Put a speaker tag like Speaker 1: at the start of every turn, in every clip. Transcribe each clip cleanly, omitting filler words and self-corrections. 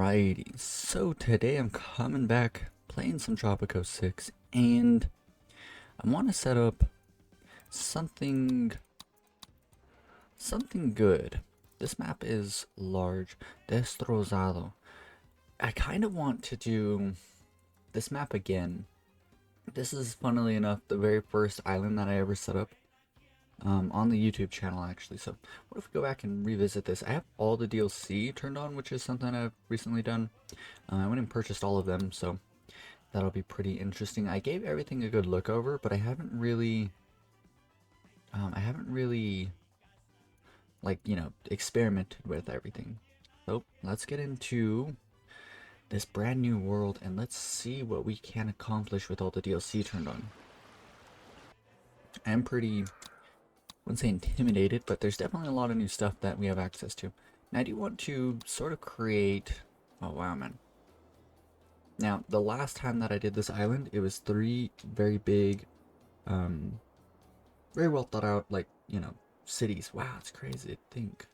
Speaker 1: Alrighty, so today I'm coming back playing some Tropico 6 and I want to set up something good. This map is large, destrozado. I kind of want to do this map again. This is funnily enough the very first island that I ever set up on the YouTube channel actually. So what if we go back and revisit this? I have all the DLC turned on, which is something I've recently done. I went and purchased all of them, so that'll be pretty interesting. I gave everything a good look over, but I haven't really, like, experimented with everything. So let's get into this brand new world and let's see what we can accomplish with all the DLC turned on. I'm pretty, I wouldn't say intimidated, but there's definitely a lot of new stuff that we have access to. Now I do want to sort of create, oh wow man. Now, the last time that I did this island, it was 3 very big, very well thought out, like, cities. Wow, it's crazy to think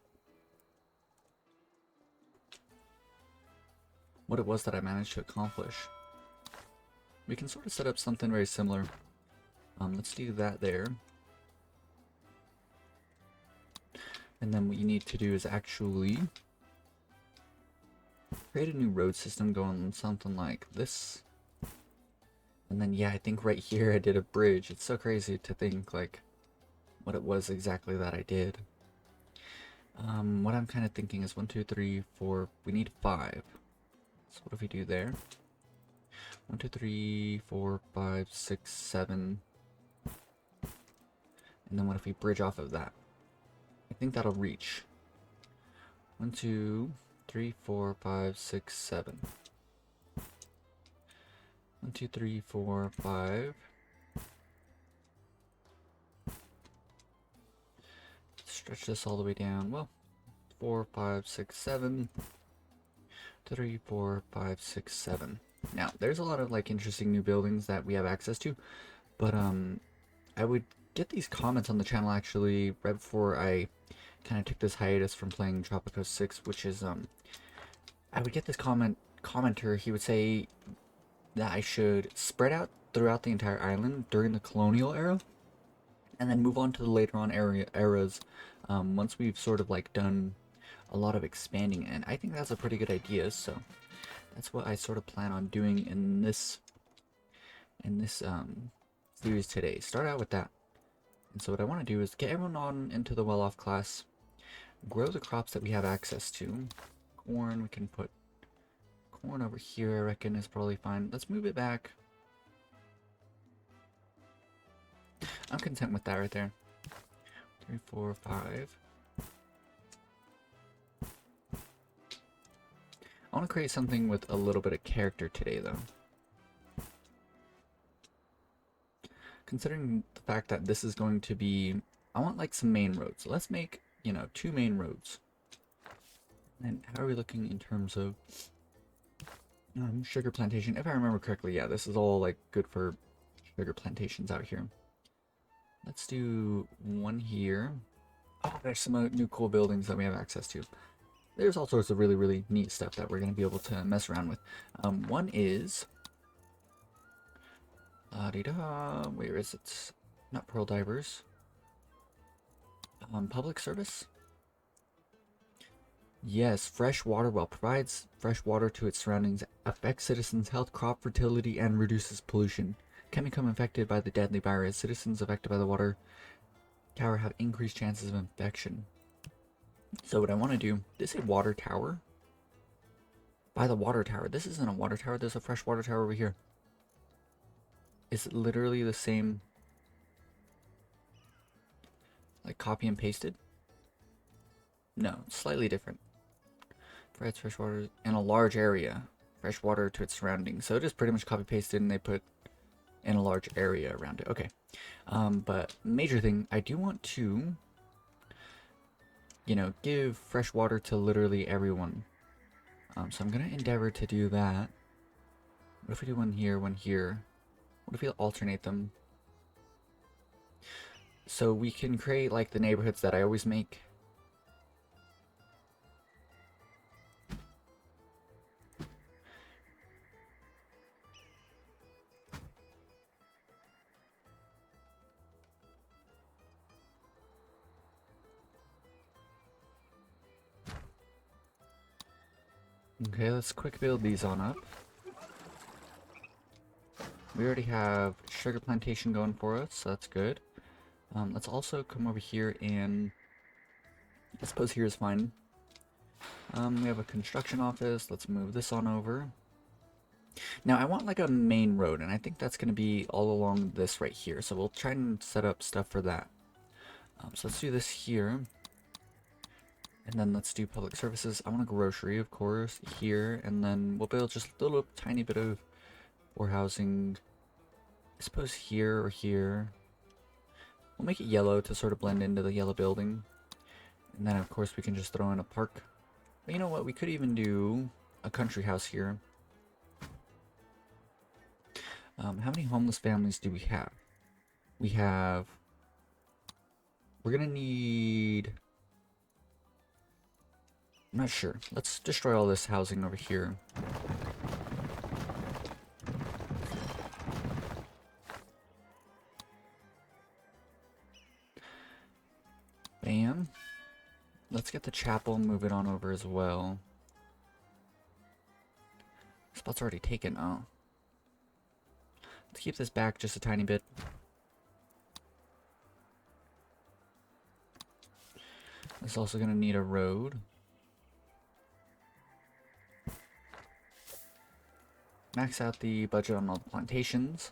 Speaker 1: what it was that I managed to accomplish. We can sort of set up something very similar. Let's do that there. And then what you need to do is actually create a new road system going something like this. And then, yeah, I think right here I did a bridge. It's so crazy to think, like, what it was exactly that I did. What I'm kind of thinking is 1, 2, 3, 4. We need 5. So what if we do there? 1, 2, 3, 4, 5, 6, 7. And then what if we bridge off of that? I think that'll reach. 1, 2, 3, 4, 5, 6, 7. 1, 2, 3, 4, 5. Stretch this all the way down. Well, 4, 5, 6, 7. 3, 4, 5, 6, 7. Now, there's a lot of like interesting new buildings that we have access to, but I would get these comments on the channel actually right before I kind of took this hiatus from playing Tropico 6, which is I would get this commenter. He would say that I should spread out throughout the entire island during the colonial era, and then move on to the later on eras once we've sort of like done a lot of expanding. And I think that's a pretty good idea, so that's what I sort of plan on doing in this series today. Start out with that. And so what I want to do is get everyone on into the well-off class, grow the crops that we have access to. Corn, we can put corn over here, I reckon is probably fine. Let's move it back. I'm content with that right there. 3, 4, 5. I want to create something with a little bit of character today, though. Considering the fact that this is going to be, I want like some main roads. So let's make, 2 main roads. And how are we looking in terms of sugar plantation? If I remember correctly, yeah, this is all like good for sugar plantations out here. Let's do one here. Oh, there's some new cool buildings that we have access to. There's all sorts of really, really neat stuff that we're going to be able to mess around with. One is... where is it? Not pearl divers. Public service? Yes, fresh water well. Provides fresh water to its surroundings, affects citizens' health, crop fertility, and reduces pollution. Can become infected by the deadly virus. Citizens affected by the water tower have increased chances of infection. So what I want to do, this is a water tower. By the water tower. This isn't a water tower, there's a fresh water tower over here. Is it literally the same, like copy and pasted? No, it's slightly different. Provides fresh water in a large area. Fresh water to its surroundings. So it is pretty much copy pasted and they put in a large area around it. Okay. But major thing, I do want to, give fresh water to literally everyone. So I'm going to endeavor to do that. What if we do one here, one here? What if we alternate them? So we can create like the neighborhoods that I always make. Okay, let's quick build these on up. We already have sugar plantation going for us, so that's good. Let's also come over here and I suppose here is fine. We have a construction office. Let's move this on over. Now I want like a main road, and I think that's going to be all along this right here. So we'll try and set up stuff for that. So let's do this here. And then let's do public services. I want a grocery, of course, here. And then we'll build just a little tiny bit of warehousing. I suppose here or here. We'll make it yellow to sort of blend into the yellow building. And then, of course, we can just throw in a park. But you know what? We could even do a country house here. How many homeless families do we have? We're gonna need... I'm not sure. Let's destroy all this housing over here. Bam. Let's get the chapel and move it on over as well. Spot's already taken. Oh. Let's keep this back just a tiny bit. This is also going to need a road. Max out the budget on all the plantations.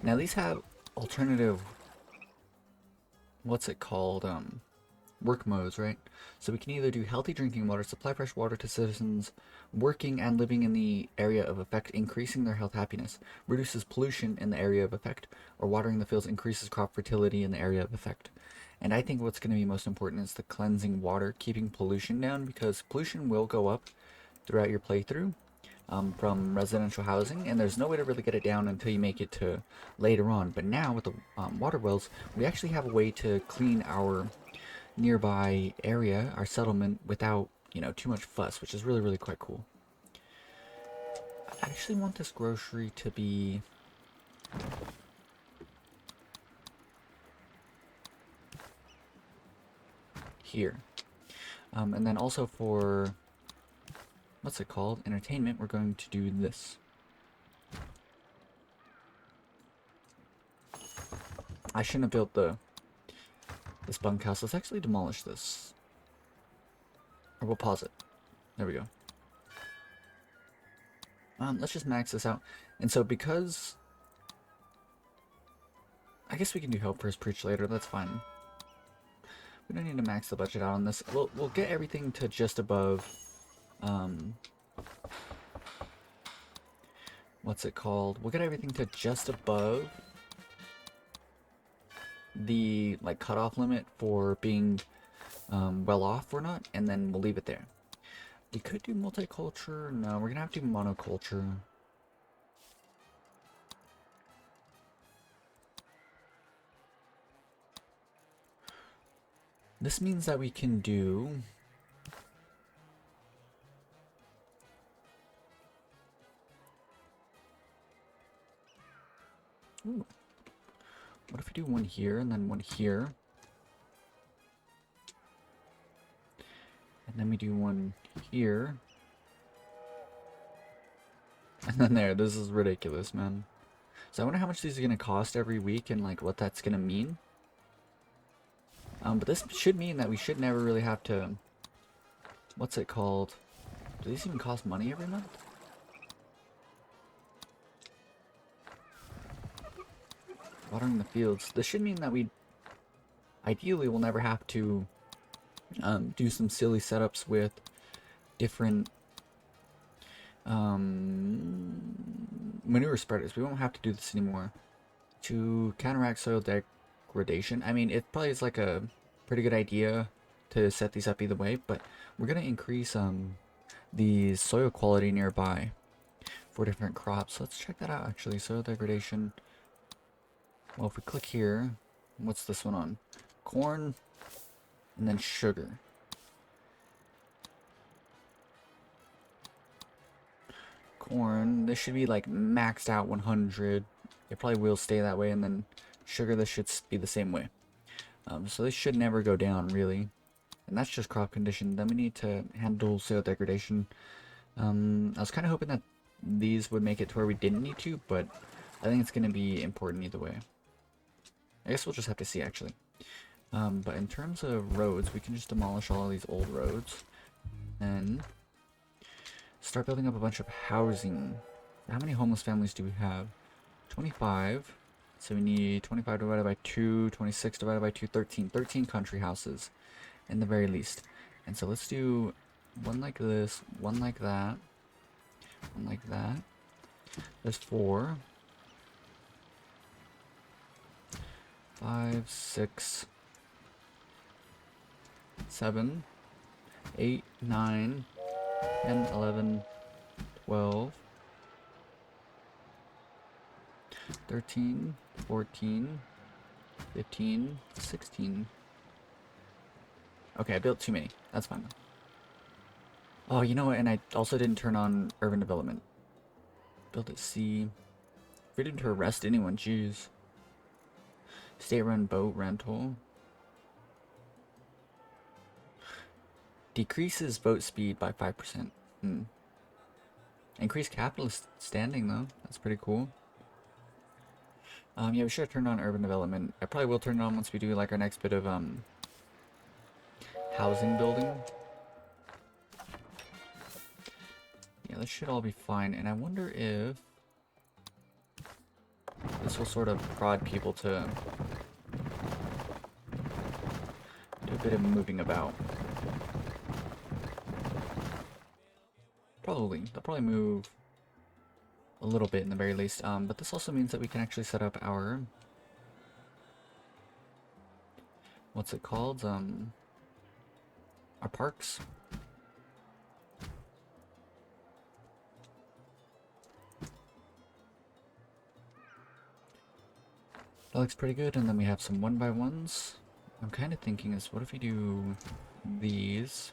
Speaker 1: Now these have alternative, what's it called, work modes, right? So we can either do healthy drinking water, supply fresh water to citizens working and living in the area of effect, increasing their health happiness, reduces pollution in the area of effect, or watering the fields increases crop fertility in the area of effect. And I think what's going to be most important is the cleansing water, keeping pollution down, because pollution will go up throughout your playthrough from residential housing, and there's no way to really get it down until you make it to later on. But now with the water wells, we actually have a way to clean our nearby area, our settlement, without, you know, too much fuss, which is really, really quite cool. I actually want this grocery to be here. And then also for, what's it called? Entertainment, we're going to do this. I shouldn't have built this bunkhouse. Let's actually demolish this. Or we'll pause it. There we go. Let's just max this out. And so because... I guess we can do help first, preach later. That's fine. We don't need to max the budget out on this. We'll get everything to just above... what's it called? We'll get everything to just above the like cutoff limit for being well off or not, and then we'll leave it there. We could do multiculture. No, we're gonna have to do monoculture. This means that we can do ooh. What if we do one here and then one here? And then we do one here. And then there. This is ridiculous, man. So I wonder how much these are going to cost every week and like what that's going to mean. But this should mean that we should never really have to... What's it called? Do these even cost money every month? Watering the fields. This should mean that we ideally will never have to do some silly setups with different manure spreaders. We won't have to do this anymore. To counteract soil degradation. I mean, it probably is like a pretty good idea to set these up either way, but we're going to increase the soil quality nearby for different crops. Let's check that out actually. Soil degradation. Well, if we click here, what's this one on? Corn, and then sugar. Corn, this should be like maxed out 100. It probably will stay that way, and then sugar, this should be the same way. So this should never go down, really. And that's just crop condition. Then we need to handle soil degradation. I was kind of hoping that these would make it to where we didn't need to, but I think it's going to be important either way. I guess we'll just have to see, actually. But in terms of roads, we can just demolish all of these old roads and start building up a bunch of housing. How many homeless families do we have? 25. So we need 25 divided by 2, 26 divided by 2, 13. 13 country houses, in the very least. And so let's do one like this, one like that, one like that. There's 4. 5, 6, 7, 8, 9, 10, 11, 12, 13, 14, 15, 16. Okay, I built too many. That's fine though. Oh, you know what? And I also didn't turn on urban development. Build at sea. Freedom to arrest anyone, jeez. State-run boat rental. Decreases boat speed by 5%. Increase capitalist standing though. That's pretty cool. Yeah, we should have turned on urban development. I probably will turn it on once we do like our next bit of housing building. Yeah, this should all be fine. And I wonder if this will sort of prod people to do a bit of moving about. Probably. They'll probably move a little bit in the very least. But this also means that we can actually set up our... what's it called? Our parks. That looks pretty good, and then we have some 1x1s. I'm kind of thinking is, what if we do these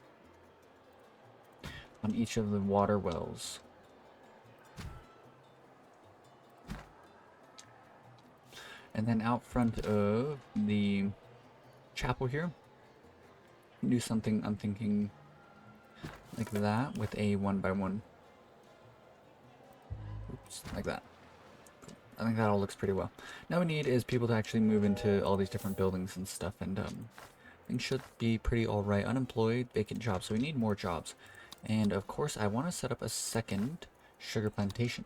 Speaker 1: on each of the water wells? And then out front of the chapel here, do something, I'm thinking, like that with a 1x1. Oops, like that. I think that all looks pretty well. Now we need is people to actually move into all these different buildings and stuff, and things should be pretty alright. Unemployed, vacant jobs, so we need more jobs. And of course I want to set up a second sugar plantation.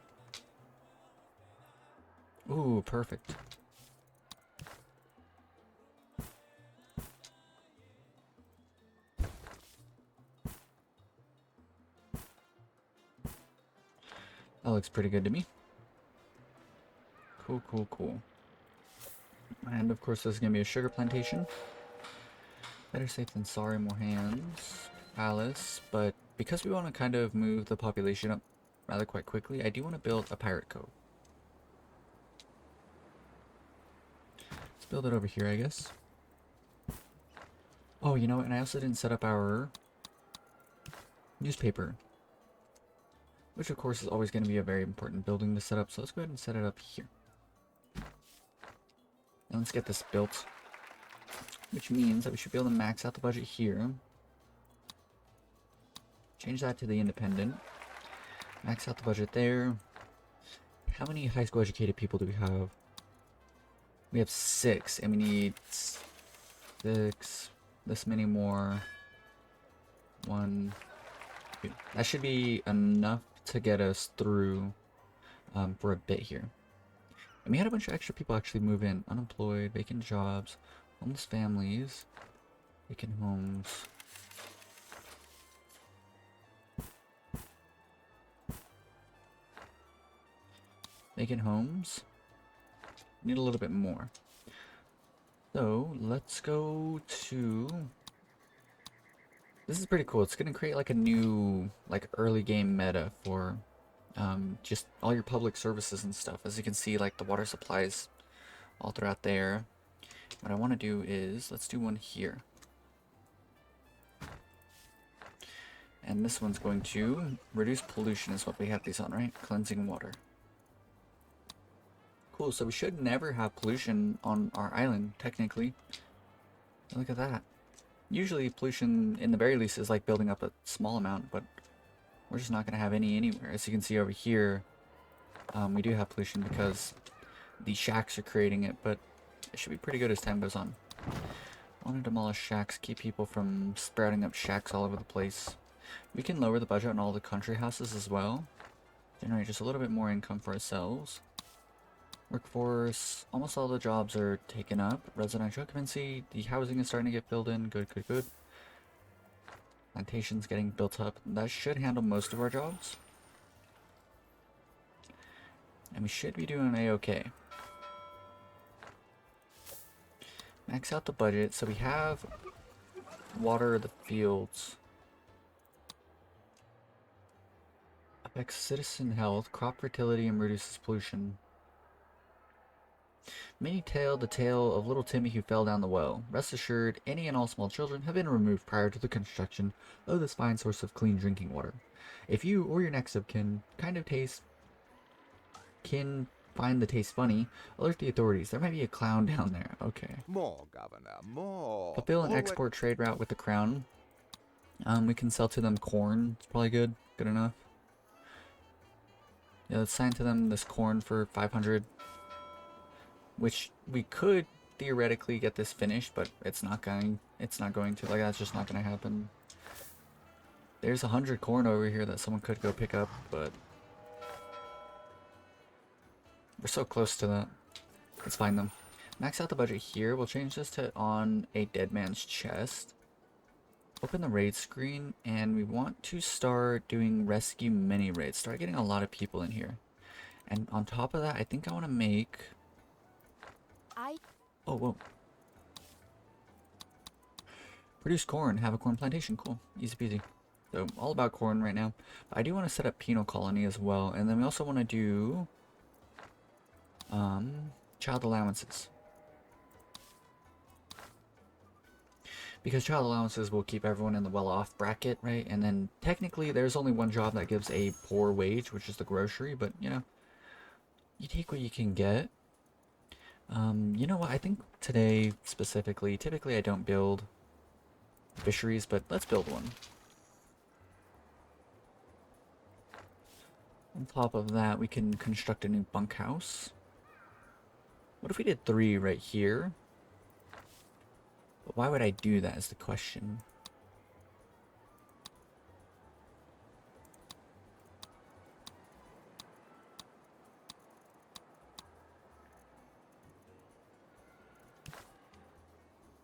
Speaker 1: Ooh, perfect. That looks pretty good to me. Cool, cool, cool. And of course, this is going to be a sugar plantation. Better safe than sorry, more hands. Palace. But because we want to kind of move the population up rather quite quickly, I do want to build a pirate cove. Let's build it over here, I guess. Oh, you know what? And I also didn't set up our newspaper, which of course is always going to be a very important building to set up. So let's go ahead and set it up here. And let's get this built, which means that we should be able to max out the budget here. Change that to the independent. Max out the budget there. How many high school educated people do we have? We have 6, and we need 6. This many more. 1, 2. That should be enough to get us through for a bit here. And we had a bunch of extra people actually move in. Unemployed, vacant jobs, homeless families, vacant homes. Vacant homes. Need a little bit more. So let's go to... This is pretty cool. It's going to create like a new like early game meta for just all your public services and stuff. As you can see, like the water supplies all throughout there. What I want to do is, let's do one here. And this one's going to reduce pollution is what we have these on, right? Cleansing water. Cool, so we should never have pollution on our island, technically. Look at that. Usually pollution, in the very least, is like building up a small amount, but we're just not going to have any anywhere. As you can see over here, we do have pollution because the shacks are creating it, but it should be pretty good as time goes on. I want to demolish shacks, keep people from sprouting up shacks all over the place. We can lower the budget on all the country houses as well. Generate just a little bit more income for ourselves. Workforce, almost all the jobs are taken up. Residential occupancy, the housing is starting to get filled in. Good, good, good. Plantations getting built up. That should handle most of our jobs. And we should be doing a-okay. Max out the budget, so we have water the fields. Affects citizen health, crop fertility, and reduces pollution. Many tell the tale of little Timmy who fell down the well. Rest assured, any and all small children have been removed prior to the construction of this fine source of clean drinking water. If you or your next of kin can find the taste funny, alert the authorities. There might be a clown down there. Okay.
Speaker 2: More, Governor, more.
Speaker 1: Fulfill an export trade route with the crown. We can sell to them corn. It's probably good. Good enough. Yeah, let's sign to them this corn for 500. Which we could theoretically get this finished, but it's not going to. Like, that's just not going to happen. There's 100 corn over here that someone could go pick up, but we're so close to that. Let's find them. Max out the budget here. We'll change this to on a dead man's chest. Open the raid screen, and we want to start doing rescue mini raids. Start getting a lot of people in here. And on top of that, I think I want to make... Oh, whoa. Produce corn. Have a corn plantation. Cool. Easy peasy. So, all about corn right now. But I do want to set up penal colony as well. And then we also want to do... child allowances. Because child allowances will keep everyone in the well-off bracket, right? And then, technically, there's only one job that gives a poor wage, which is the grocery. But, you know, you take what you can get. You know what, I think today, specifically, typically I don't build fisheries, but let's build one. On top of that, we can construct a new bunkhouse. What if we did 3 right here? But why would I do that is the question.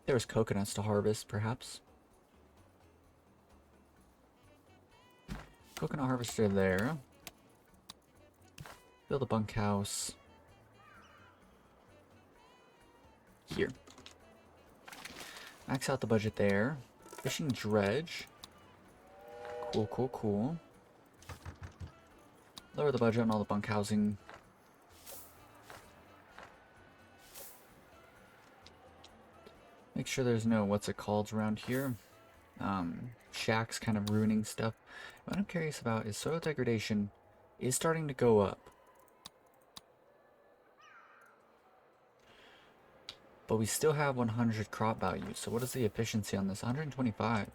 Speaker 1: There was coconuts to harvest, perhaps. Coconut harvester there. Build a bunkhouse. Here. Max out the budget there. Fishing dredge. Cool, cool, cool. Lower the budget on all the bunk housing. Make sure there's no what's it called around here. Shacks kind of ruining stuff. What I'm curious about is soil degradation is starting to go up. But we still have 100 crop value. So what is the efficiency on this? 125.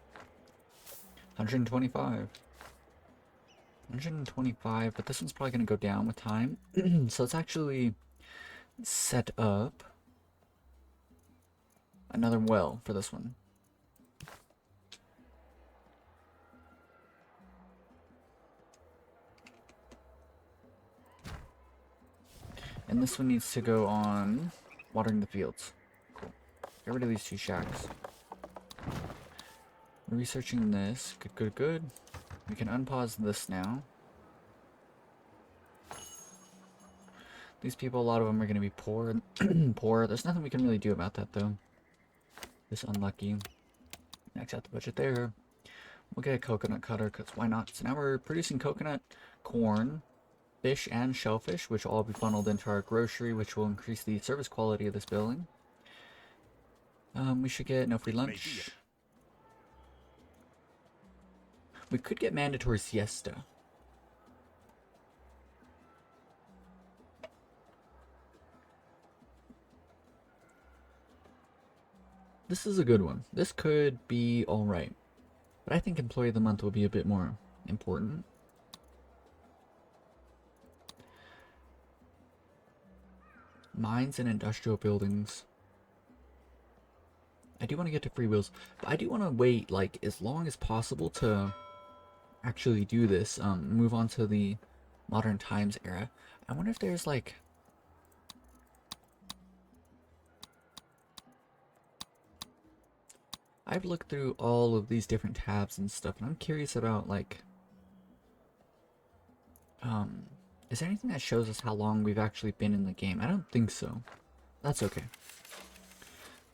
Speaker 1: 125. 125, but this one's probably going to go down with time. So let's actually set up another well for this one. And this one needs to go on watering the fields. Cool. Get rid of these 2 shacks. We're researching this. Good, good, good. We can unpause this now. These people, a lot of them are going to be poor. Poor. There's nothing we can really do about that, though. Just unlucky. Max out the budget there. We'll get a coconut cutter, because why not? So now we're producing coconut, corn, fish, and shellfish, which will all be funneled into our grocery, which will increase the service quality of this building. We should get no free lunch. We could get mandatory siesta. This is a good one. This could be alright. But I think Employee of the Month will be a bit more important. Mines and industrial buildings. I do want to get to free wills, but I do want to wait like as long as possible to actually do this. Move on to the modern times era. I wonder if there's like I've looked through all of these different tabs and stuff, and I'm curious about like is there anything that shows us how long we've actually been in the game? I don't think so. That's okay.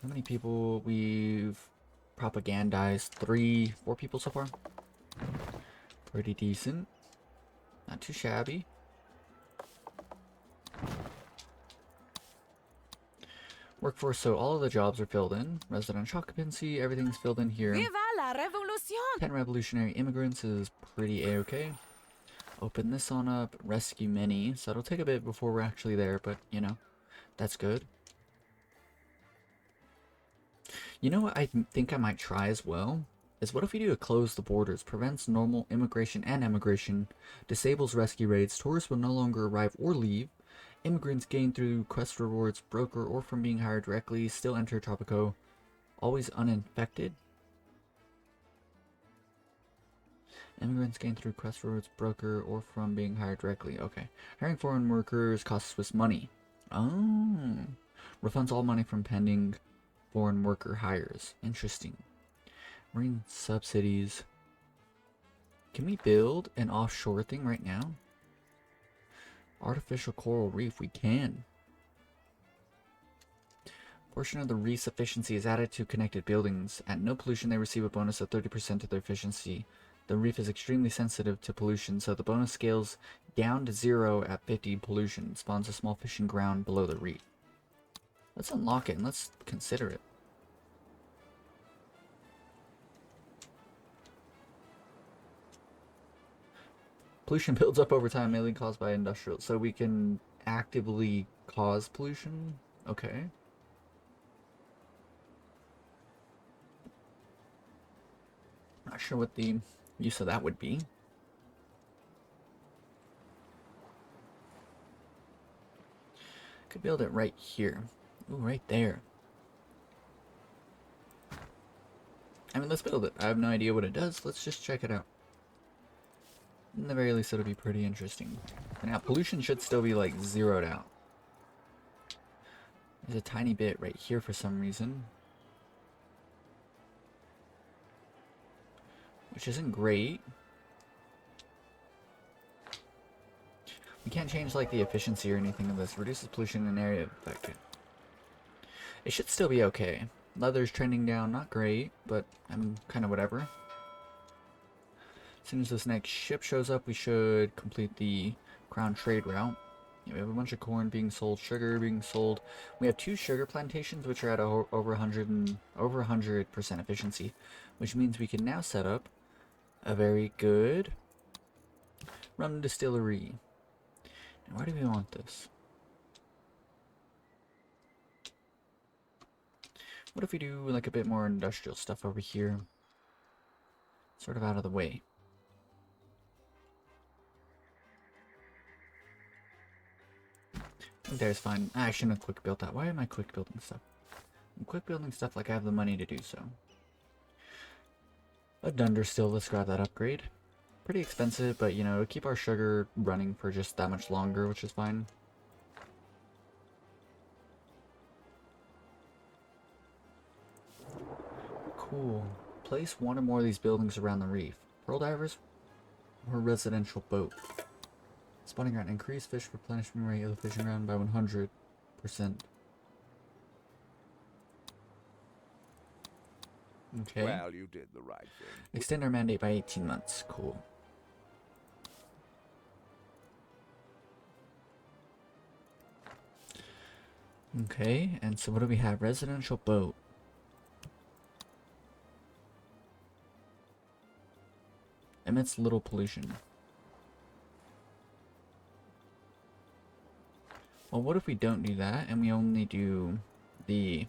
Speaker 1: How many people we've propagandized? 4 people so far. Pretty decent. Not too shabby. Workforce, so all of the jobs are filled in. Residential occupancy, everything's filled in here.
Speaker 3: Viva la revolución!
Speaker 1: 10 revolutionary immigrants is pretty a-okay. Open this on up. Rescue many. So it'll take a bit before we're actually there, but, you know, that's good. You know what I think I might try as well? Is what if we do a close the borders? Prevents normal immigration and emigration. Disables rescue raids. Tourists will no longer arrive or leave. Immigrants gain through quest rewards, broker, or from being hired directly. Still enter Tropico. Always uninfected. Immigrants gain through quest rewards, broker, or from being hired directly. Okay. Hiring foreign workers costs Swiss money. Oh. Refunds all money from pending foreign worker hires. Interesting. Marine subsidies. Can we build an offshore thing right now? Artificial coral reef. We can. Portion of the reef's efficiency is added to connected buildings. At no pollution, they receive a bonus of 30% of their efficiency. The reef is extremely sensitive to pollution, so the bonus scales down to 0 at 50 pollution. Spawns a small fishing ground below the reef. Let's unlock it and let's consider it. Pollution builds up over time, mainly caused by industrial. So we can actively cause pollution? Okay. Not sure what the use of that would be. Could build it right here. Ooh, right there. I mean, let's build it. I have no idea what it does. Let's just check it out. In the very least, it'll be pretty interesting. And now, pollution should still be, like, zeroed out. There's a tiny bit right here for some reason. Which isn't great. We can't change, like, the efficiency or anything of this. Reduces pollution in an area affected. It should still be okay. Leather's trending down, not great, but I'm kind of whatever. As soon as this next ship shows up, we should complete the crown trade route. Yeah, we have a bunch of corn being sold, sugar being sold. We have 2 sugar plantations, which are at over 100% efficiency, which means we can now set up a very good rum distillery. Now, why do we want this? What if we do like a bit more industrial stuff over here? Sort of out of the way. I think there's fine. I shouldn't have quick built that. Why am I quick building stuff? I'm quick building stuff like I have the money to do so. A dunder still, let's grab that upgrade. Pretty expensive, but you know, it'll keep our sugar running for just that much longer, which is fine. Cool. Place 1 or more of these buildings around the reef. Pearl divers or residential boat. Spawning ground. Increase fish replenishment rate of the fishing ground by 100%. Okay.
Speaker 2: Well, you did the right thing.
Speaker 1: Extend our mandate by 18 months. Cool. Okay, and so what do we have? Residential boat. Emits little pollution. Well, what if we don't do that and we only do the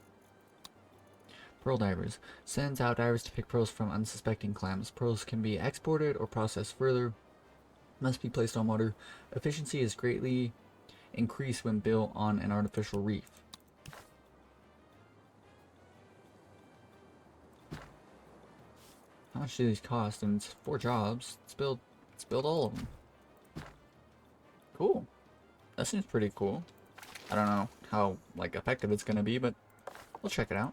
Speaker 1: Pearl divers. Sends out divers to pick pearls from unsuspecting clams. Pearls can be exported or processed further. Must be placed on water. Efficiency is greatly increased when built on an artificial reef. How much do these cost? And it's 4 jobs. Let's build all of them. Cool. That seems pretty cool. I don't know how like effective it's gonna be, but we'll check it out.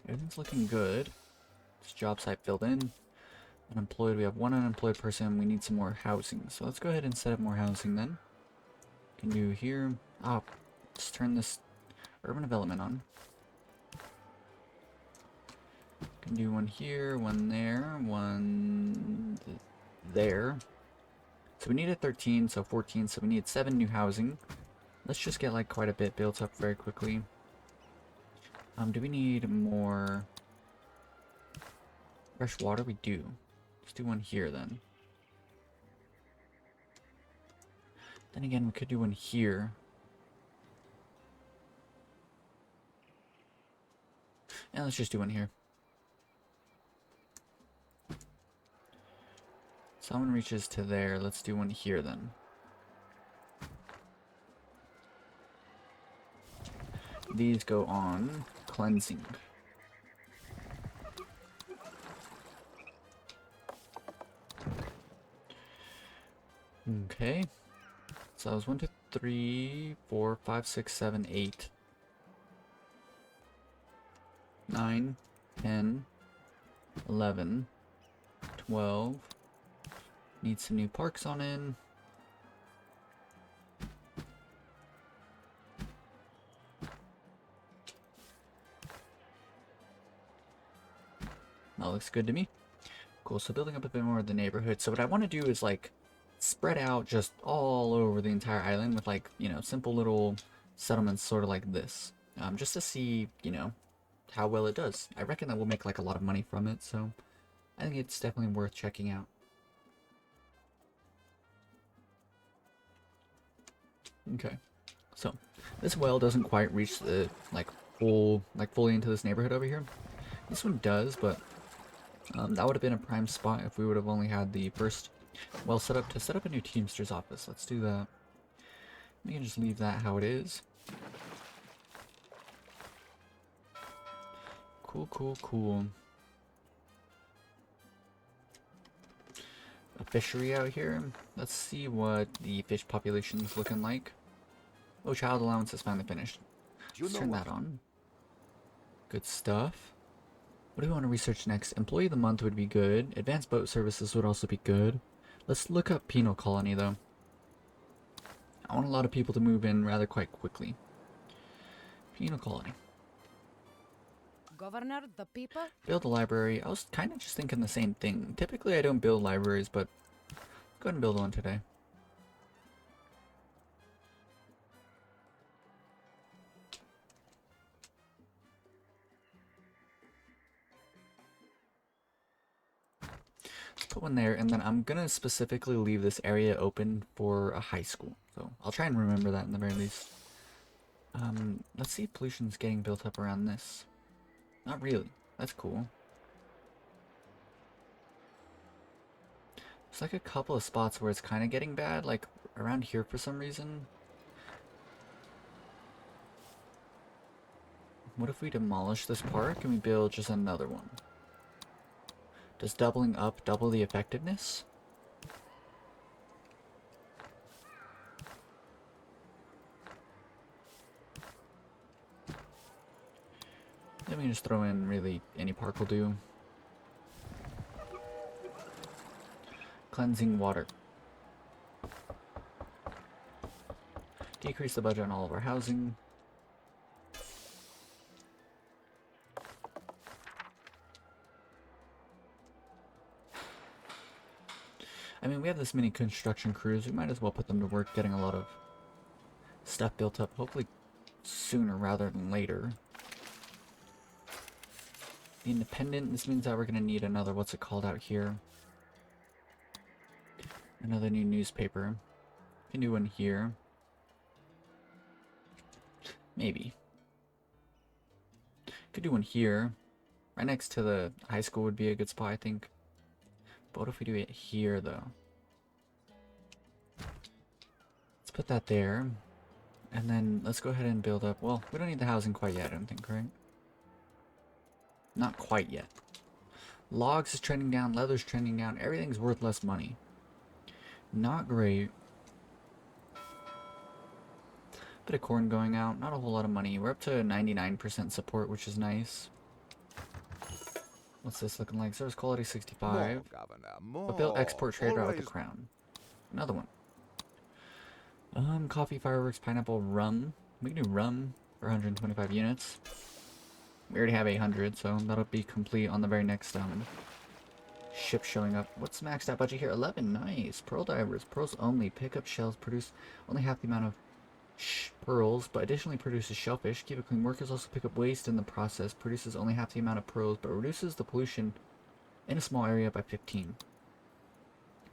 Speaker 1: Everything's looking good. This job site filled in. Unemployed, we have 1 unemployed person. We need some more housing. So let's go ahead and set up more housing then. Can do here. Let's turn this urban development on. Can do one here, one there, one there. So we needed 13, so 14, so we need 7 new housing. Let's just get like quite a bit built up very quickly. Do we need more fresh water? We do. Let's do one here then. Then again, we could do one here. And let's just do one here. Someone reaches to there. Let's do one here then. These go on cleansing. Okay. So that was 1, 2, 3, 4, 5, 6, 7, 8, 9, 10, 11, 12. Need some new parks on in. That looks good to me. Cool, so building up a bit more of the neighborhood. So what I want to do is like spread out just all over the entire island with like, you know, simple little settlements sort of like this. Just to see, you know, how well it does. I reckon that we'll make like a lot of money from it, so I think it's definitely worth checking out. Okay, so this well doesn't quite reach the fully into this neighborhood over here. This one does, but that would have been a prime spot if we would have only had the first well set up to set up a new Teamster's office. Let's do that. We can just leave that how it is. Cool, cool, cool. A fishery out here. Let's see what the fish population is looking like. Oh, child allowance is finally finished. Let's turn that on. Good stuff. What do we want to research next? Employee of the month would be good. Advanced boat services would also be good. Let's look up penal colony though. I want a lot of people to move in rather quite quickly. Penal colony.
Speaker 3: Governor, the people?
Speaker 1: Build a library. I was kind of just thinking the same thing. Typically I don't build libraries, but go ahead and build one today. Put one there, and then I'm gonna specifically leave this area open for a high school. So I'll try and remember that in the very least. Let's see if pollution's getting built up around this. Not really. That's cool. There's like a couple of spots where it's kind of getting bad, like around here for some reason. What if we demolish this park and we build just another one? Does doubling up double the effectiveness? Then we can just throw in really any park will do. Cleansing water. Decrease the budget on all of our housing. I mean, we have this many construction crews. We might as well put them to work getting a lot of stuff built up. Hopefully sooner rather than later. The Independent. This means that we're going to need another, what's it called out here? Another new newspaper. Can do one here. Maybe. Could do one here. Right next to the high school would be a good spot, I think. But what if we do it here, though? Let's put that there. And then let's go ahead and build up. Well, we don't need the housing quite yet, I don't think, right? Not quite yet. Logs is trending down, leather's trending down, everything's worth less money. Not great. Bit of corn going out, not a whole lot of money. We're up to 99% support, which is nice. What's this looking like? Service quality 65.
Speaker 2: More, Governor, more.
Speaker 1: Fulfill export trade route with the
Speaker 2: Always
Speaker 1: crown. Another one. Coffee, fireworks, pineapple, rum. We can do rum for 125 units. We already have 800, so that'll be complete on the very next ship showing up. What's maxed out budget here? 11. Nice. Pearl divers. Pearls only. Pick up shells. Produce only half the amount of pearls, but additionally produces shellfish. Keep it clean. Workers also pick up waste in the process. Produces only half the amount of pearls, but reduces the pollution in a small area by 15.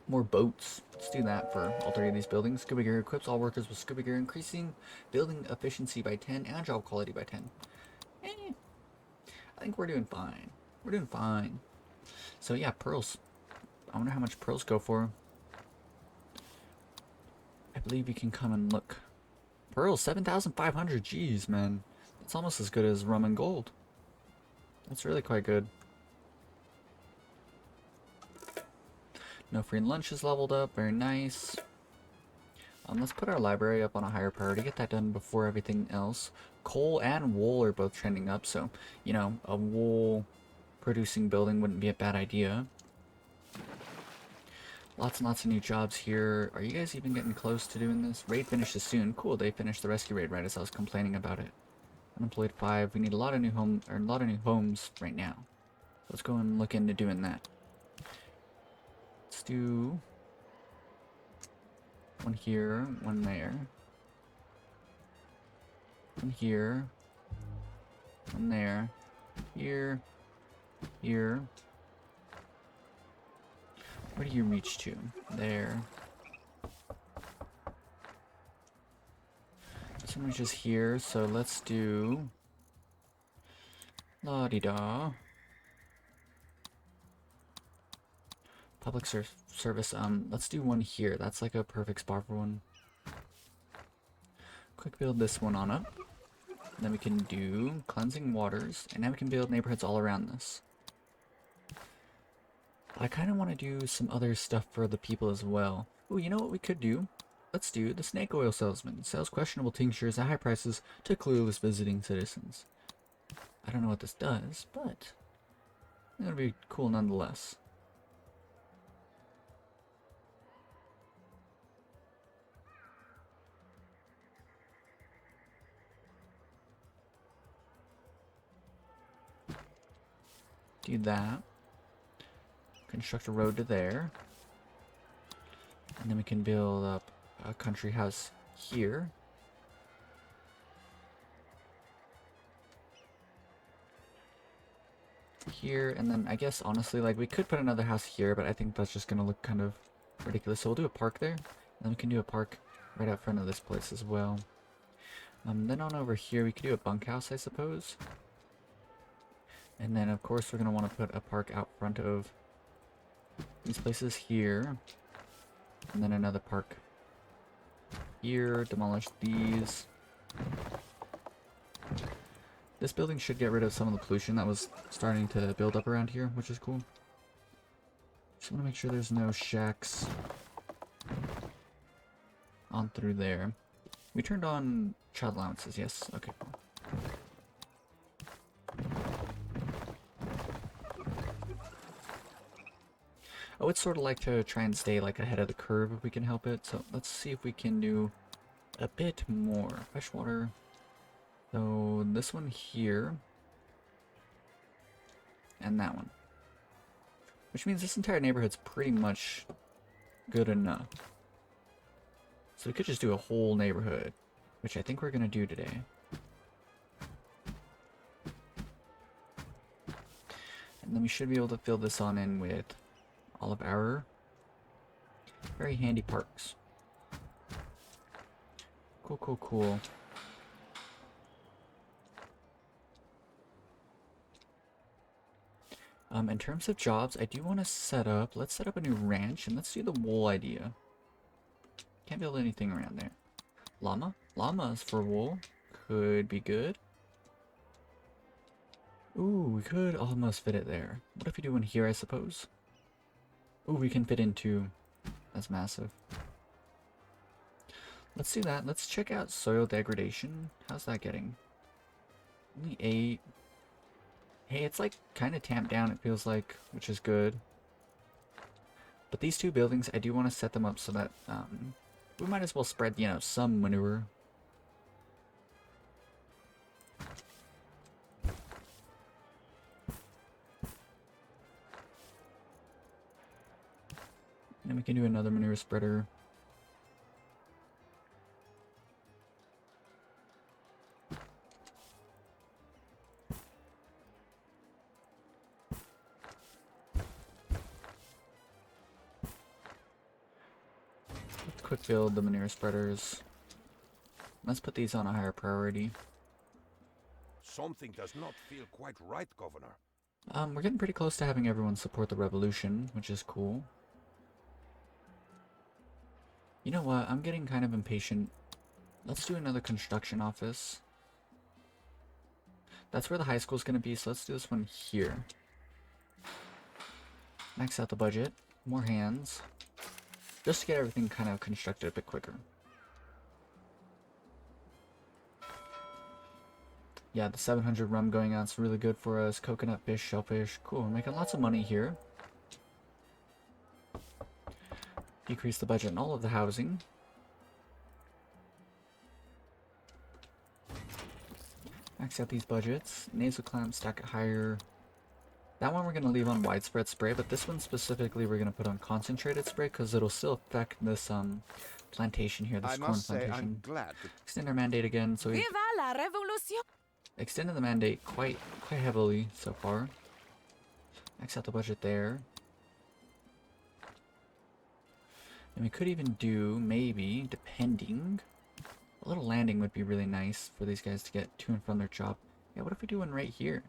Speaker 1: More boats. Let's do that for all three of these buildings. Scuba gear equips all workers with scuba gear, increasing building efficiency by 10 and job quality by 10. I think we're doing fine. We're doing fine. So yeah, pearls. I wonder how much pearls go for. I believe you can come and look. Pearls, 7,500. Jeez, man. That's almost as good as rum and gold. That's really quite good. No free lunch is leveled up. Very nice. Let's put our library up on a higher priority. Get that done before everything else. Coal and wool are both trending up, so, you know, a wool producing building wouldn't be a bad idea. Lots and lots of new jobs here. Are you guys even getting close to doing this? Raid finishes soon. Cool, they finished the rescue raid right as I was complaining about it. Unemployed 5. We need a lot of new homes right now. Let's go and look into doing that. Let's do one here, one there. One here. One there. Here. Here. Where do you reach to? There. This one reaches here, so let's do la-di-da. Public service, let's do one here. That's like a perfect spot for one. Quick build this one on up. Then we can do cleansing waters, and now we can build neighborhoods all around this. I kind of want to do some other stuff for the people as well. Oh, you know what we could do? Let's do the snake oil salesman. Sells questionable tinctures at high prices to clueless visiting citizens. I don't know what this does, but it'll be cool nonetheless. Do that. Construct a road to there. And then we can build up a country house here. Here, and then I guess honestly, like, we could put another house here, but I think that's just gonna look kind of ridiculous. So we'll do a park there. And then we can do a park right out front of this place as well. Then on over here, we could do a bunkhouse, I suppose. And then, of course, we're going to want to put a park out front of these places here. And then another park here. Demolish these. This building should get rid of some of the pollution that was starting to build up around here, which is cool. Just want to make sure there's no shacks on through there. We turned on child allowances, yes. Okay, cool. I would sort of like to try and stay like ahead of the curve if we can help it. So let's see if we can do a bit more. Freshwater. So this one here. And that one. Which means this entire neighborhood's pretty much good enough. So we could just do a whole neighborhood, which I think we're going to do today. And then we should be able to fill this on in with all of our very handy parks. Cool, cool, cool. In terms of jobs, I do want to set up, let's set up a new ranch and let's do the wool idea. Can't build anything around there. Llama? Llamas for wool could be good. Ooh, we could almost fit it there. What if we do one here, I suppose? Ooh, we can fit in two. That's massive. Let's do that. Let's check out soil degradation. How's that getting? Only 8. Hey, it's like kind of tamped down, it feels like, which is good. But these two buildings, I do want to set them up so that we might as well spread, you know, some manure. And we can do another manure spreader. Let's quick build the manure spreaders. Let's put these on a higher priority.
Speaker 2: Something does not feel quite right, Governor.
Speaker 1: We're getting pretty close to having everyone support the revolution, which is cool. You know what? I'm getting kind of impatient. Let's do another construction office. That's where the high school's gonna be, so let's do this one here. Max out the budget. More hands. Just to get everything kind of constructed a bit quicker. Yeah, the 700 rum going on is really good for us. Coconut fish, shellfish. Cool, we're making lots of money here. Decrease the budget in all of the housing. Max out these budgets. Nasal clamp, stack it higher. That one we're going to leave on widespread spray, but this one specifically we're going to put on concentrated spray because it'll still affect this plantation here, this
Speaker 2: I
Speaker 1: corn
Speaker 2: must say
Speaker 1: plantation.
Speaker 2: I'm glad to...
Speaker 1: Extend our mandate again, so we
Speaker 3: Viva la revolution!
Speaker 1: extended the mandate quite heavily so far. Max out the budget there. And we could even do, maybe, depending, a little landing would be really nice for these guys to get to and from their job. Yeah, what if we do one right here?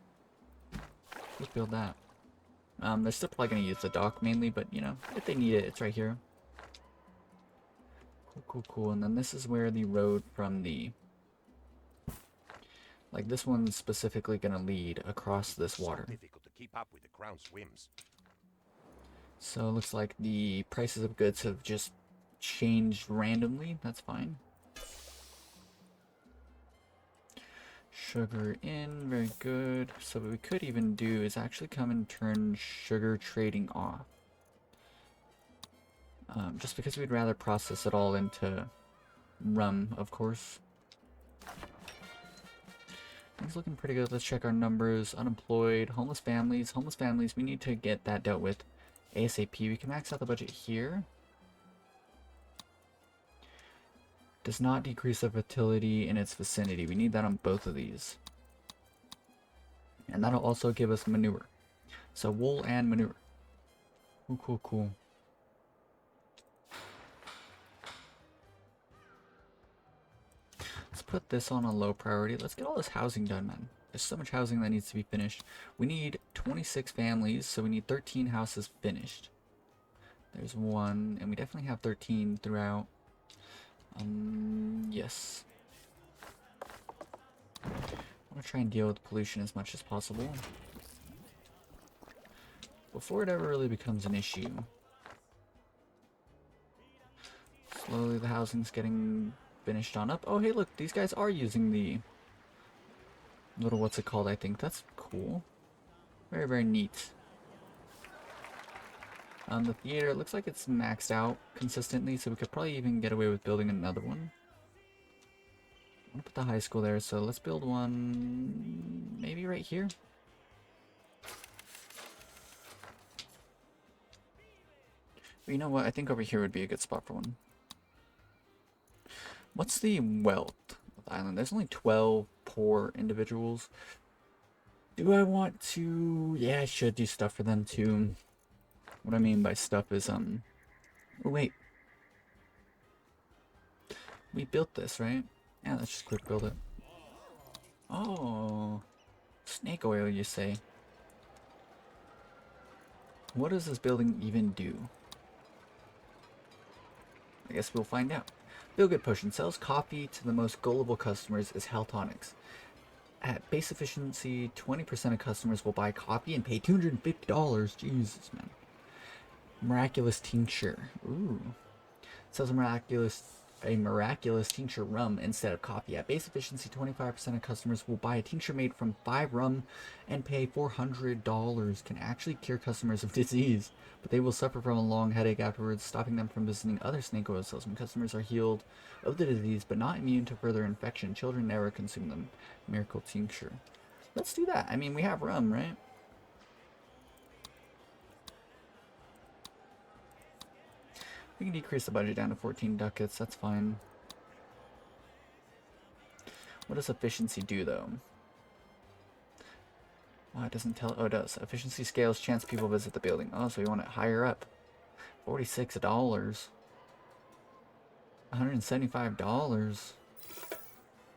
Speaker 1: Let's build that. They're still probably going to use the dock mainly, but, you know, if they need it, it's right here. Cool, cool, cool. And then this is where the road from the... Like, this one's specifically going to lead across this water.
Speaker 2: So difficult to keep up with the crown's whims.
Speaker 1: So it looks like the prices of goods have just changed randomly. That's fine. Sugar in, very good. So what we could even do is actually come and turn sugar trading off. Just because we'd rather process it all into rum, of course. Things looking pretty good. Let's check our numbers. Unemployed, homeless families. Homeless families, we need to get that dealt with ASAP. We can max out the budget here. Does not decrease the fertility in its vicinity. We need that on both of these. And that'll also give us manure. So wool and manure. Cool, cool, cool. Let's put this on a low priority. Let's get all this housing done, man. There's so much housing that needs to be finished. We need 26 families, so we need 13 houses finished. There's one, and we definitely have 13 throughout. Yes. I want to try and deal with pollution as much as possible before it ever really becomes an issue. Slowly the housing's getting finished on up. Oh, hey, look, these guys are using the little, what's it called, I think. That's cool. Very, very neat. The theater, it looks like it's maxed out consistently, so we could probably even get away with building another one. I want to put the high school there, so let's build one maybe right here. But you know what? I think over here would be a good spot for one. What's the wealth of the island? There's only 12 poor individuals. Do I want to... Yeah, I should do stuff for them too. What I mean by stuff is, oh wait. We built this, right? Yeah, let's just quick build it. Oh. Snake oil, you say? What does this building even do? I guess we'll find out. Feel Good Potion sells coffee to the most gullible customers as health tonics. At base efficiency, 20% of customers will buy coffee and pay $250. Jesus, man. Miraculous tincture. Ooh. Sells a miraculous tincture rum instead of coffee. At base efficiency, 25% of customers will buy a tincture made from 5 rum and pay $400. Can actually cure customers of disease, but they will suffer from a long headache afterwards, stopping them from visiting other snake oil salesmen. Customers are healed of the disease, but not immune to further infection. Children never consume them. Miracle tincture. Let's do that. I mean, we have rum, right? We can decrease the budget down to 14 ducats, that's fine. What does efficiency do, though? Oh, it doesn't tell. Oh, it does. Efficiency scales chance people visit the building. Oh, so you want it higher up. $46. $175.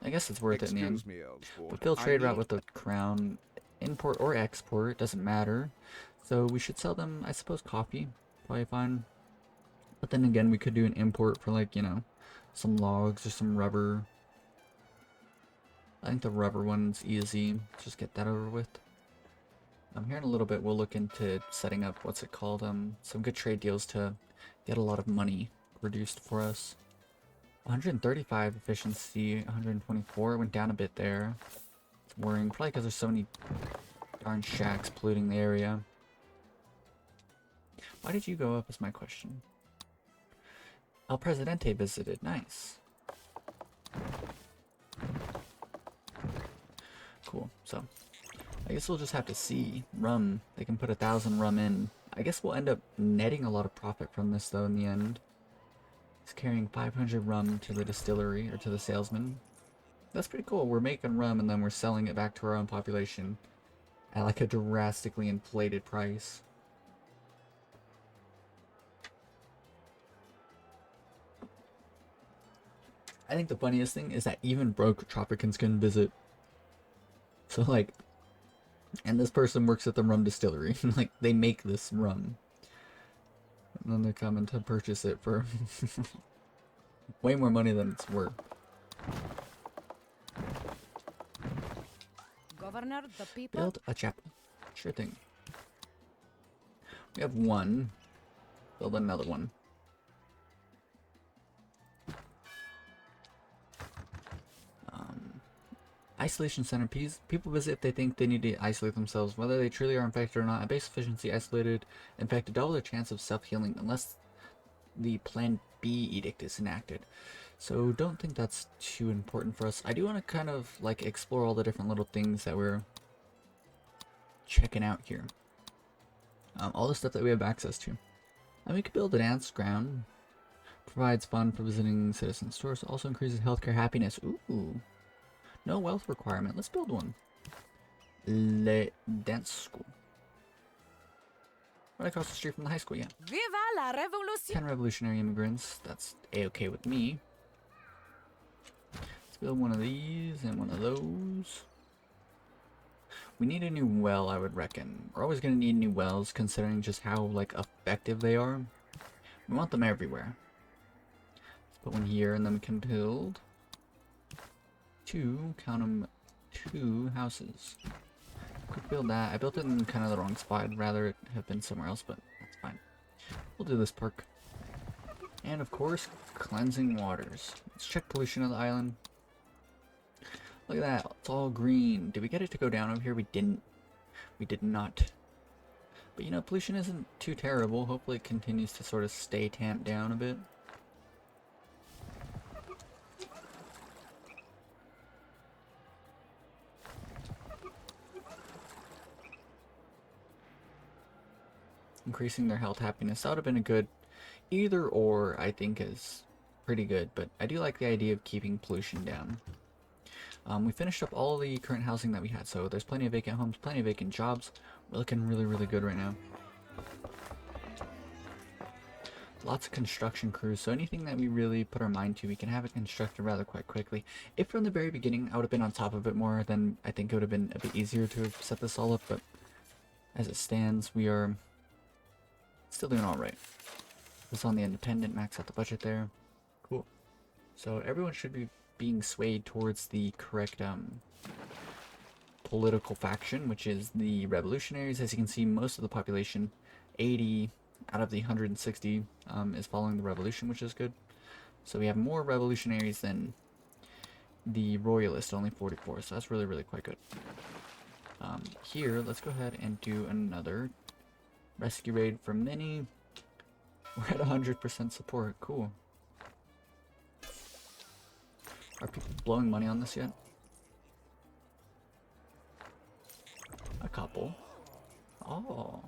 Speaker 1: I guess it's worth it in the end. But build trade route with the crown. Import or export, doesn't matter. So we should sell them, I suppose, coffee. Probably fine. But then again, we could do an import for, like, you know, some logs or some rubber. I think the rubber one's easy. Just get that over with. Here in a little bit, we'll look into setting up, what's it called, some good trade deals to get a lot of money reduced for us. 135 efficiency, 124, went down a bit there. It's worrying, probably because there's so many darn shacks polluting the area. Why did you go up is my question. El Presidente visited, nice. Cool, so I guess we'll just have to see. Rum, they can put 1,000 rum in. I guess we'll end up netting a lot of profit from this though in the end. He's carrying 500 rum to the distillery, or to the salesman. That's pretty cool. We're making rum and then we're selling it back to our own population at like a drastically inflated price. I think the funniest thing is that even broke Tropicans can visit. So like, and this person works at the rum distillery. Like, they make this rum. And then they're coming to purchase it for way more money than it's worth.
Speaker 3: Governor, the people.
Speaker 1: Build a chapel. Sure thing. We have one. Build another one. Isolation center. People visit if they think they need to isolate themselves, whether they truly are infected or not. At base efficiency, isolated infected double their chance of self-healing unless the Plan B edict is enacted. So don't think that's too important for us. I do want to kind of like explore all the different little things that we're checking out here. All the stuff that we have access to. And we could build a dance ground. Provides fun for visiting citizen stores. Also increases healthcare happiness. Ooh. No wealth requirement. Let's build one. Le Dance School. Right across the street from the high school, yeah.
Speaker 3: Viva la revolution!
Speaker 1: 10 revolutionary immigrants. That's a-okay with me. Let's build one of these and one of those. We need a new well, I would reckon. We're always going to need new wells, considering just how, like, effective they are. We want them everywhere. Let's put one here, and then we can build count them, 2 houses. Quick build that. I built it in kind of the wrong spot. I'd rather it have been somewhere else, but that's fine. We'll do this park. And of course, cleansing waters. Let's check pollution of the island. Look at that. It's all green. Did we get it to go down over here? We didn't. We did not. But you know, pollution isn't too terrible. Hopefully it continues to sort of stay tamped down a bit. Increasing their health happiness. That would have been a good either or, I think, is pretty good. But I do like the idea of keeping pollution down. We finished up all the current housing that we had. So there's plenty of vacant homes, plenty of vacant jobs. We're looking really, really good right now. Lots of construction crews. So anything that we really put our mind to, we can have it constructed rather quite quickly. If from the very beginning I would have been on top of it more, then I think it would have been a bit easier to have set this all up. But as it stands, we are Still doing alright. This on the independent, max out the budget there. Cool. So everyone should be being swayed towards the correct political faction, which is the revolutionaries. As you can see, most of the population, 80 out of the 160, is following the revolution, which is good. So we have more revolutionaries than the royalists, only 44, so that's really, really quite good. Here, let's go ahead and do another rescue raid for Mini. We're at 100% support. Cool. Are people blowing money on this yet? A couple. Oh.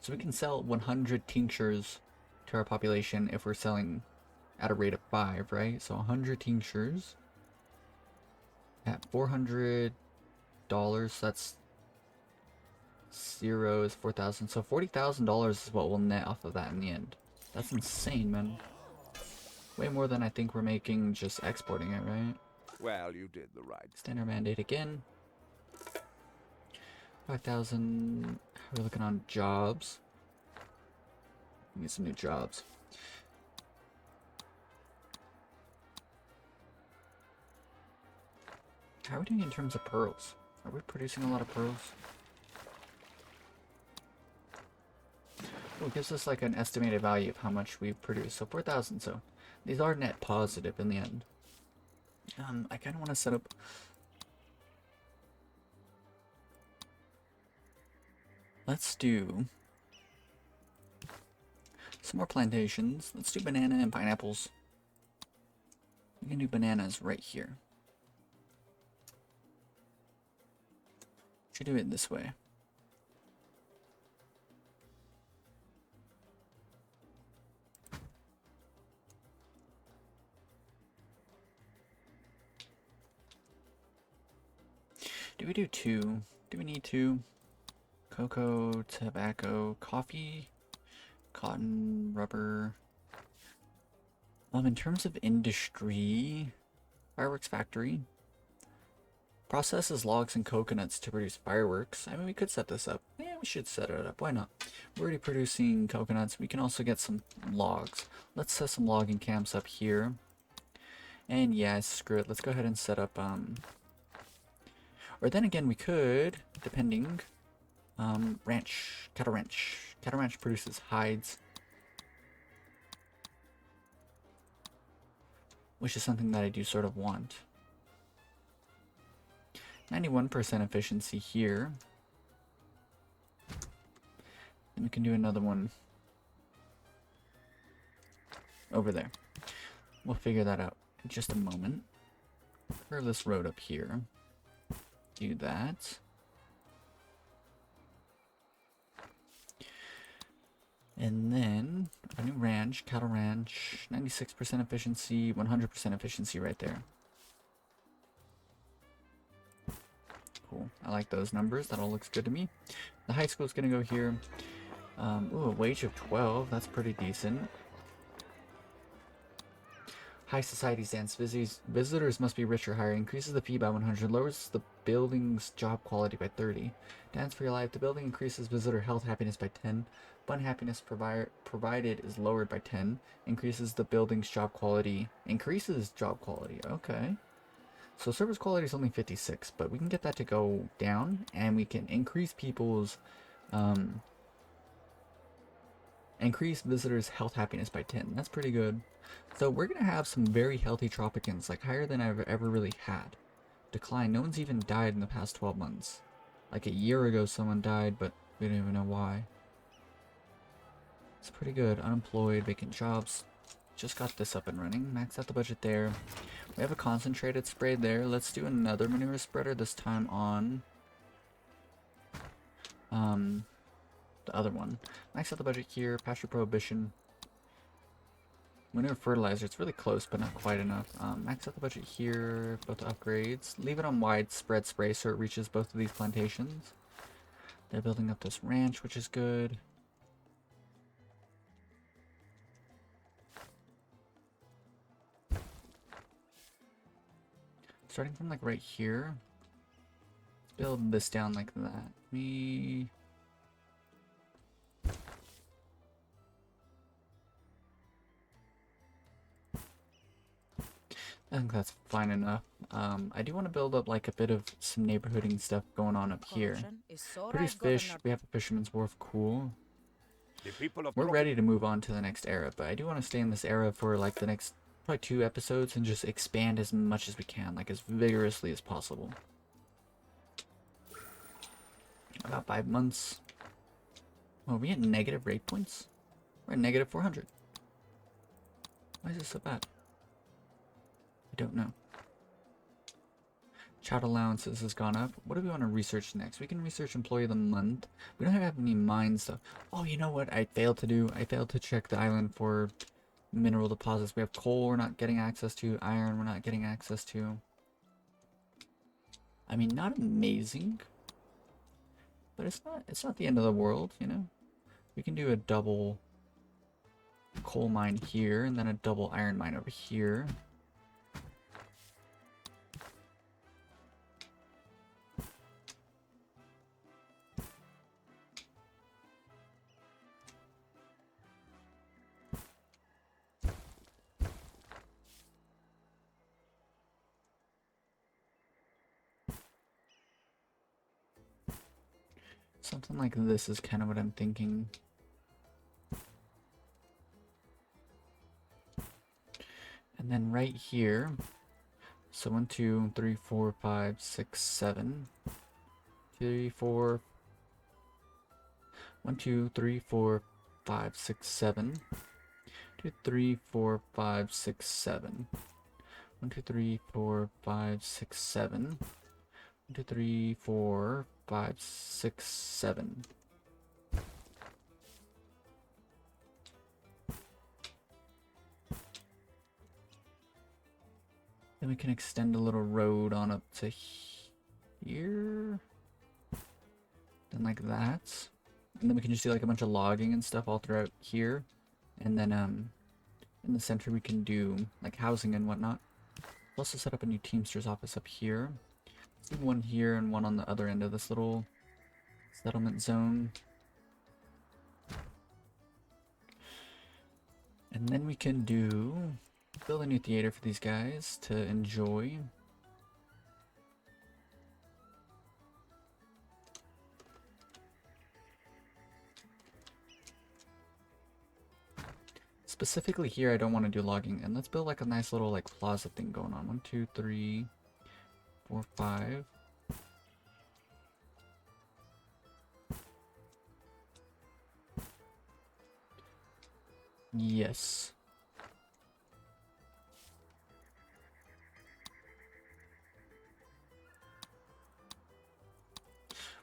Speaker 1: So we can sell 100 tinctures to our population if we're selling at a rate of 5, right? So 100 tinctures at $400, that's 0 is 4,000. So $40,000 is what we'll net off of that in the end. That's insane, man. Way more than I think we're making just exporting it, right?
Speaker 2: Well, you did the right.
Speaker 1: Standard mandate again. 5,000. We're looking on jobs. We need some new jobs. How are we doing in terms of pearls? Are we producing a lot of pearls? Well, it gives us like an estimated value of how much we produce. So 4,000. So these are net positive in the end. I kind of want to set up. Let's do some more plantations. Let's do banana and pineapples. We can do bananas right here. Should do it this way. Do we do 2? Do we need 2? Cocoa, tobacco, coffee, cotton, rubber. In terms of industry, fireworks factory processes logs and coconuts to produce fireworks. I mean, we could set this up. Yeah, we should set it up. Why not? We're already producing coconuts. We can also get some logs. Let's set some logging camps up here. And yeah, screw it. Let's go ahead and set up, or then again, we could, depending, ranch, cattle ranch. Cattle ranch produces hides, which is something that I do sort of want. 91% efficiency here. And we can do another one over there. We'll figure that out in just a moment. Curve this road up here. Do that. And then a new ranch, cattle ranch, 96% efficiency, 100% efficiency right there. Cool. I like those numbers. That all looks good to me. The high school is going to go here. Ooh, a wage of 12. That's pretty decent. High society stance. Visitors must be rich or higher. Increases the fee by 100. Lowers the building's job quality by 30. Dance for your life. The building increases visitor health happiness by 10. Fun happiness provided is lowered by 10. Increases the building's job quality. Increases job quality. Okay. So service quality is only 56, but we can get that to go down, and we can increase people's increase visitors' health happiness by 10. That's pretty good. So we're gonna have some very healthy Tropicans, like higher than I've ever really had. Decline. No one's even died in the past 12 months. Like a year ago, someone died, but we don't even know why. It's pretty good. Unemployed, vacant jobs. Just got this up and running. Max out the budget there. We have a concentrated spray there. Let's do another manure spreader, this time on the other one. Max out the budget here. Pasture prohibition. Manure fertilizer. It's really close, but not quite enough. Max out the budget here. Both upgrades. Leave it on widespread spray so it reaches both of these plantations. They're building up this ranch, which is good. Starting from like right here, let's build this down like that. I think that's fine enough. I do want to build up like a bit of some neighborhooding stuff going on up here.
Speaker 3: Corruption is so
Speaker 1: Produce
Speaker 3: right,
Speaker 1: fish.
Speaker 3: Governor.
Speaker 1: We have a fisherman's wharf. Cool.
Speaker 2: The people of
Speaker 1: We're
Speaker 2: Tropico.
Speaker 1: ready to move on to the next era, but I do want to stay in this era for like the next probably 2 episodes and just expand as much as we can, like as vigorously as possible. About 5 months. Oh, are we at negative rate points? We're at negative 400. Why is this so bad? I don't know. Child allowances has gone up. What do we want to research next? We can research employee of the month. We don't have any mines though. Oh, you know what I failed to do? I failed to check the island for mineral deposits. We have coal we're not getting access to. Iron we're not getting access to. I mean, not amazing. But it's not the end of the world, you know? We can do a double coal mine here and then a double iron mine over here. Something like this is kind of what I'm thinking. And then right here, so 1, 2, 3, 4, 5, 6, 7. 3, 4. 1, 2, 3, 4, 5, 6, 7. 2, 3, 4, 5, 6, 7. 1, 2, 3, 4, 5, 6, 7. 1, 2, 3, 4, 5, 6, 7. Then we can extend a little road on up to here. Then like that. And then we can just do like a bunch of logging and stuff all throughout here. And then in the center we can do like housing and whatnot. We'll also set up a new Teamsters office up here. Let's do one here and one on the other end of this little settlement zone. And then we can build a new theater for these guys to enjoy. Specifically here, I don't want to do logging, and let's build like a nice little like plaza thing going on. 1, 2, 3, 4, 5. Yes.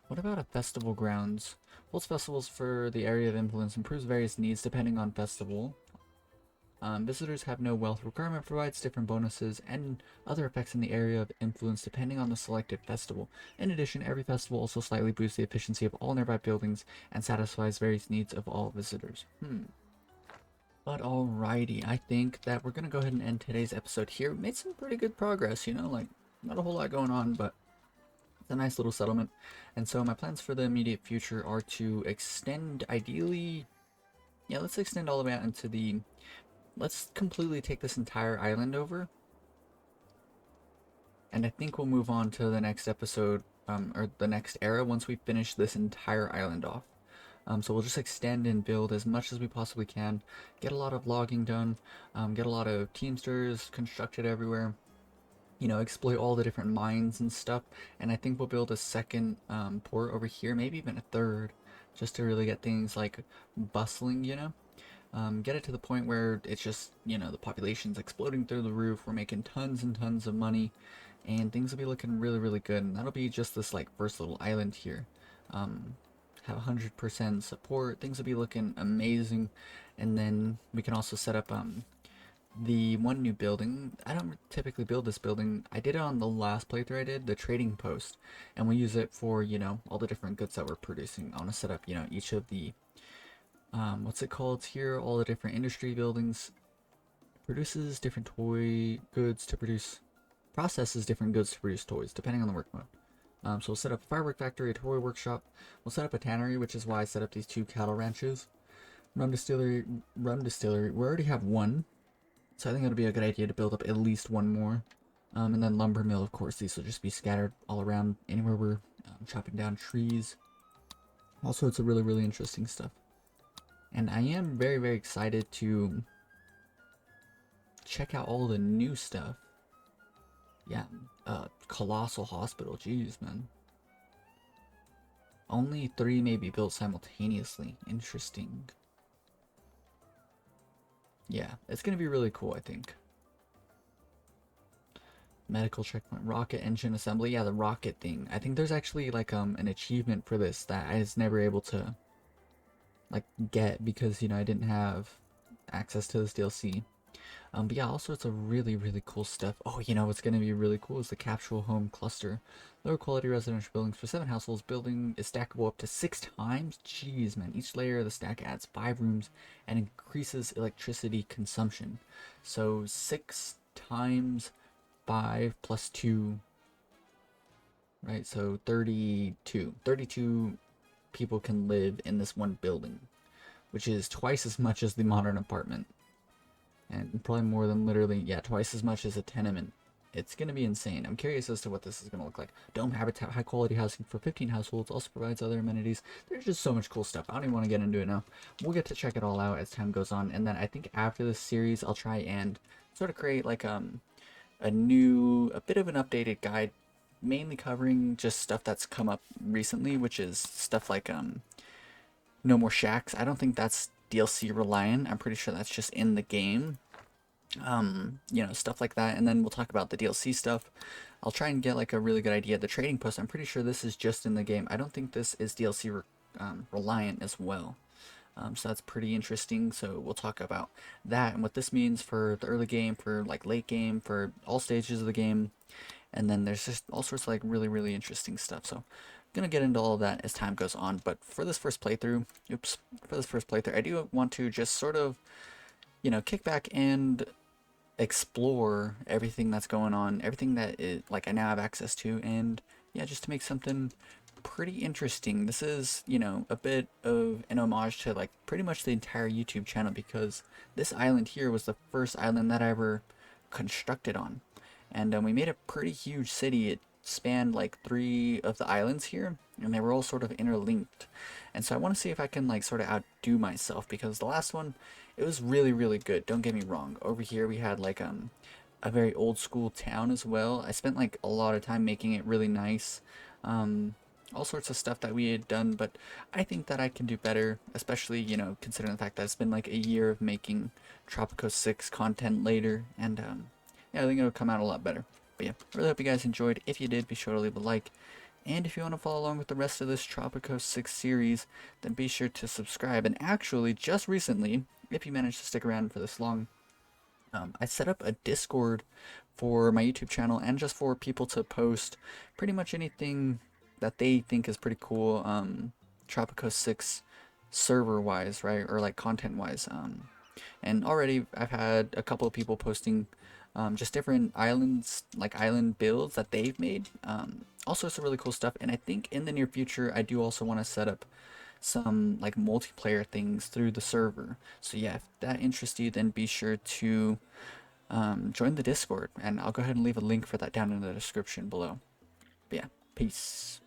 Speaker 1: What about a festival grounds? Holds festivals for the area of influence, improves various needs depending on festival. Visitors have no wealth requirement, provides different bonuses and other effects in the area of influence depending on the selected festival. In addition, every festival also slightly boosts the efficiency of all nearby buildings and satisfies various needs of all visitors. But alrighty, I think that we're gonna go ahead and end today's episode here. We made some pretty good progress, you know, like not a whole lot going on, but it's a nice little settlement. And so my plans for the immediate future are to extend, ideally, yeah, let's extend all the way out into the, let's completely take this entire island over. And I think we'll move on to the next episode, or the next era once we finish this entire island off. So we'll just extend and build as much as we possibly can, get a lot of logging done, get a lot of Teamsters constructed everywhere, you know, exploit all the different mines and stuff. And I think we'll build a second port over here, maybe even a third, just to really get things like bustling, you know. Get it to the point where it's just, you know, the population's exploding through the roof, we're making tons and tons of money, and things will be looking really, really good. And that'll be just this like first little island here. Have 100% support, things will be looking amazing. And then we can also set up the one new building. I don't typically build this building. I did it on the last playthrough I did, the trading post, and we use it for, you know, all the different goods that we're producing. I want to set up, you know, each of the what's it called here, all the different industry buildings. Produces different toy goods to produce, processes different goods to produce toys depending on the work mode. So we'll set up a firework factory, a toy workshop. We'll set up a tannery, which is why I set up these 2 cattle ranches. Rum distillery. We already have one. So I think it'll be a good idea to build up at least one more. And then lumber mill, of course, these will just be scattered all around anywhere we're chopping down trees. All sorts of really, really interesting stuff. And I am very, very excited to check out all the new stuff. Yeah, Colossal Hospital, jeez, man. Only 3 may be built simultaneously. Interesting. Yeah, it's gonna be really cool, I think. Medical checkpoint, rocket engine assembly. Yeah, the rocket thing. I think there's actually like an achievement for this that I was never able to like get because, you know, I didn't have access to this DLC. But yeah, all sorts of really, really cool stuff. Oh, you know what's going to be really cool is the capsule home cluster. Lower quality residential buildings for 7 households. Building is stackable up to 6 times. Jeez, man. Each layer of the stack adds 5 rooms and increases electricity consumption. So 6 times 5 plus 2. Right, so 32. 32 people can live in this one building, which is twice as much as the modern apartment. And probably more than literally, yeah, twice as much as a tenement. It's going to be insane. I'm curious as to what this is going to look like. Dome habitat, high quality housing for 15 households, also provides other amenities. There's just so much cool stuff. I don't even want to get into it now. We'll get to check it all out as time goes on. And then I think after this series, I'll try and sort of create like a bit of an updated guide, mainly covering just stuff that's come up recently, which is stuff like No More Shacks. I don't think that's DLC reliant. I'm pretty sure that's just in the game. You know, stuff like that. And then we'll talk about the DLC stuff. I'll try and get like a really good idea. The trading post, I'm pretty sure this is just in the game. I don't think this is DLC reliant as well. So that's pretty interesting. So we'll talk about that and what this means for the early game, for like late game, for all stages of the game. And then there's just all sorts of like really, really interesting stuff. So gonna get into all of that as time goes on, but for this first playthrough, I do want to just sort of, you know, kick back and explore everything that's going on, everything that like I now have access to, and yeah, just to make something pretty interesting. This is, you know, a bit of an homage to like pretty much the entire YouTube channel, because this island here was the first island that I ever constructed on, and we made a pretty huge city. It spanned like 3 of the islands here, and they were all sort of interlinked. And so I want to see if I can like sort of outdo myself, because the last one, it was really, really good. Don't get me wrong. Over here we had like a very old school town as well. I spent like a lot of time making it really nice. All sorts of stuff that we had done, but I think that I can do better, especially, you know, considering the fact that it's been like a year of making Tropico 6 content later, and yeah, I think it'll come out a lot better. But yeah, really hope you guys enjoyed. If you did, be sure to leave a like. And if you want to follow along with the rest of this Tropico 6 series, then be sure to subscribe. And actually, just recently, if you managed to stick around for this long, I set up a Discord for my YouTube channel and just for people to post pretty much anything that they think is pretty cool, Tropico 6 server-wise, right? Or like content-wise. And already I've had a couple of people posting just different islands, like island builds that they've made. All sorts of really cool stuff. And I think in the near future, I do also want to set up some like multiplayer things through the server. So yeah, if that interests you, then be sure to join the Discord. And I'll go ahead and leave a link for that down in the description below. But yeah, peace.